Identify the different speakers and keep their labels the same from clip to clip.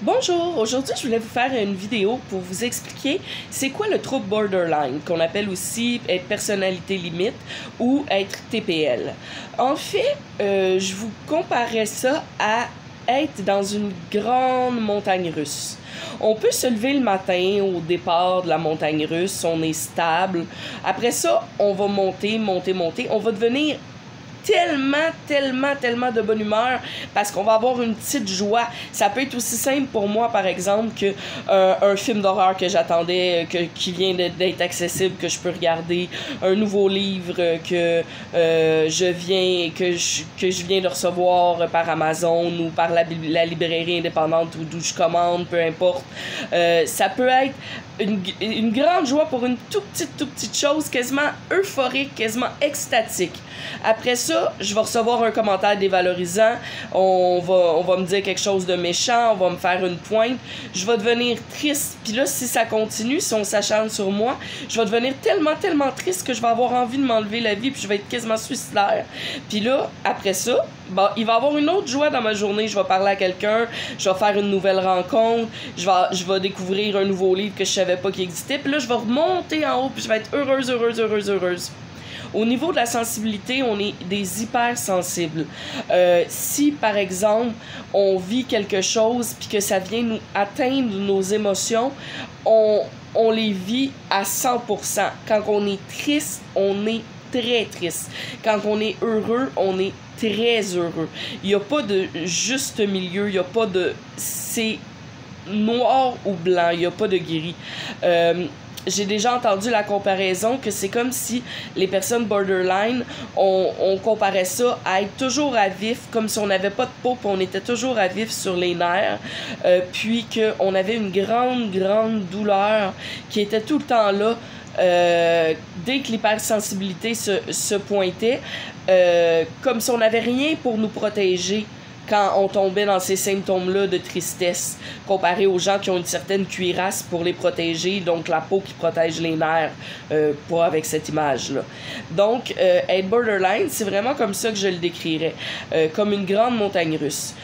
Speaker 1: Bonjour, aujourd'hui je voulais vous faire une vidéo pour vous expliquer c'est quoi le trouble borderline, qu'on appelle aussi être personnalité limite ou être TPL. En fait, je vous comparais ça à être dans une grande montagne russe. On peut se lever le matin au départ de la montagne russe, on est stable. Après ça, on va monter. On va devenir tellement de bonne humeur parce qu'on va avoir une petite joie. Ça peut être aussi simple pour moi, par exemple, que un film d'horreur que j'attendais, qui vient d'être accessible, que je peux regarder, un nouveau livre que je viens de recevoir par Amazon ou par la librairie indépendante ou d'où je commande, peu importe. Ça peut être une grande joie pour une toute petite chose, quasiment euphorique, quasiment extatique. Après ça, je vais recevoir un commentaire dévalorisant, on va me dire quelque chose de méchant, on va me faire une pointe, je vais devenir triste. Puis là, si ça continue, si on s'acharne sur moi, je vais devenir tellement triste que je vais avoir envie de m'enlever la vie, puis je vais être quasiment suicidaire. Puis là, après ça, il va y avoir une autre joie dans ma journée. Je vais parler à quelqu'un, je vais faire une nouvelle rencontre, je vais découvrir un nouveau livre que je savais pas qu'il existait, puis là, je vais remonter en haut, puis je vais être heureuse. Au niveau de la sensibilité, on est des hypersensibles. Si, par exemple, on vit quelque chose puis que ça vient nous atteindre nos émotions, on les vit à 100%. Quand on est triste, on est très triste. Quand on est heureux, on est très heureux. Il n'y a pas de juste milieu, il n'y a pas de... C'est noir ou blanc, il n'y a pas de gris. J'ai déjà entendu la comparaison que c'est comme si les personnes borderline, on comparait ça à être toujours à vif, comme si on n'avait pas de peau, puis on était toujours à vif sur les nerfs, puis qu'on avait une grande douleur qui était tout le temps là. Dès que l'hypersensibilité se pointait, comme si on n'avait rien pour nous protéger quand on tombait dans ces symptômes-là de tristesse, comparé aux gens qui ont une certaine cuirasse pour les protéger, donc la peau qui protège les nerfs, pas avec cette image-là. Donc, être borderline, c'est vraiment comme ça que je le décrirais, comme une grande montagne russe.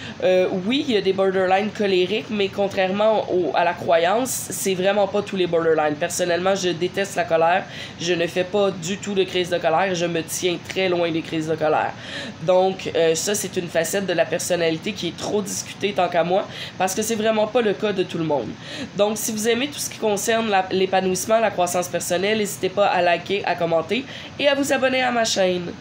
Speaker 1: Oui, il y a des borderline colériques, mais contrairement à la croyance, c'est vraiment pas tous les borderline. Personnellement, je déteste la colère, je ne fais pas du tout de crise de colère, je me tiens très loin des crises de colère. Donc, ça, c'est une facette de la personnalité qui est trop discutée tant qu'à moi, parce que c'est vraiment pas le cas de tout le monde. Donc, si vous aimez tout ce qui concerne l'épanouissement, la croissance personnelle, n'hésitez pas à liker, à commenter et à vous abonner à ma chaîne.